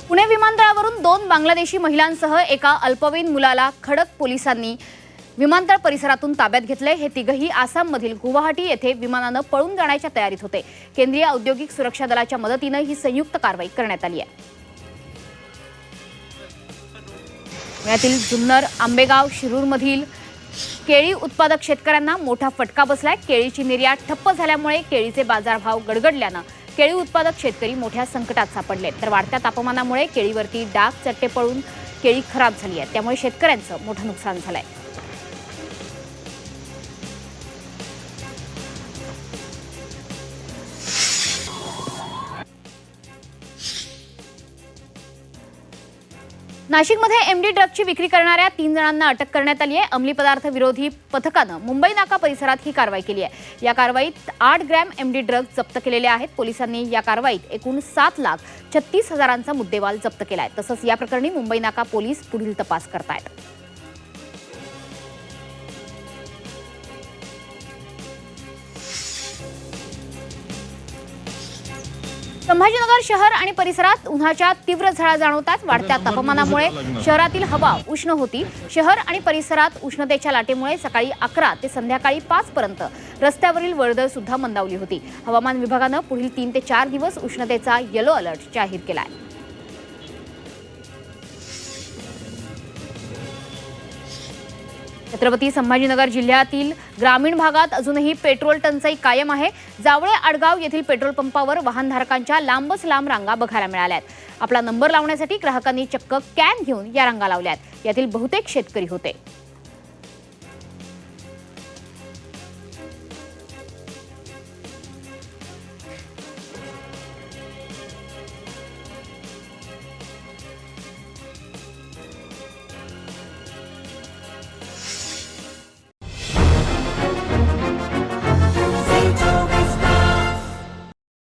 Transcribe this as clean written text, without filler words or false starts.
पुणे विमानतळावरून 2 बांगलादेशी महिलांसह एका अल्पवयीन मुलाला खडक पोलिसांनी विमानतळ परिसरातून ताब्यात घेतले। हे तिघही आसाममधील गुवाहाटी येथे विमानाने पळून जाण्याच्या तयारीत होते। केंद्रीय औद्योगिक सुरक्षा दलाच्या मदतीने ही संयुक्त कारवाई करण्यात आली आहे। पुण्यातील जुन्नर, आंबेगाव, शिरूरमधील केळी उत्पादक शेतकऱ्यांना मोठा फटका बसलाय। केळीची निर्यात ठप्प झाल्यामुळे केळीचे बाजारभाव गडगडल्याने केळी उत्पादक शेतकरी मोठ्या संकटात सापडले। तर वाढत्या तापमानामुळे केळीवरती डाग चट्टे पडून केळी खराब झाली आहे। त्यामुळे शेतकऱ्यांचं मोठं नुकसान झालंय। नाशिकमध्ये एमडी ड्रगची विक्री करणाऱ्या 3 जणांना अटक करण्यात आली आहे। अंमली पदार्थ विरोधी पथकाने मुंबई नाका परिसरात ही कारवाई केली आहे। या कारवाईत 8 ग्रॅम एमडी ड्रग जप्त केलेले आहेत। पोलिसांनी या कारवाईत एकूण 7,36,000चा मुद्देमाल जप्त केला आहे। तसंच या प्रकरणी मुंबई नाका पोलीस पुढील तपास करतायत। संभाजीनगर शहर आणि परिसरात उन्हाच्या तीव्र झळा जाणवतात। वाढत्या तापमानामुळे शहरातील हवा उष्ण होती। शहर आणि परिसरात उष्णतेच्या लाटेमुळे सकाळी 11 ते संध्याकाळी 5 पर्यंत रस्त्यावरील वर्दळ सुद्धा मंदावली होती। हवामान विभागाने पुढील 3 ते 4 दिवस उष्णतेचा येलो अलर्ट जाहीर केला आहे। छत्रपती संभाजीनगर जिल्ह्यातील ग्रामीण भागात अजूनही पेट्रोल टंचाई कायम आहे। जावळे आडगाव येथील पेट्रोल पंपावर वाहनधारकांच्या लांबच लांब रांगा बघायला मिळाल्यात। आपला नंबर लावण्यासाठी ग्राहकांनी चक्क कॅन घेऊन या रांगा लावल्यात। यातील बहुतेक शेतकरी होते।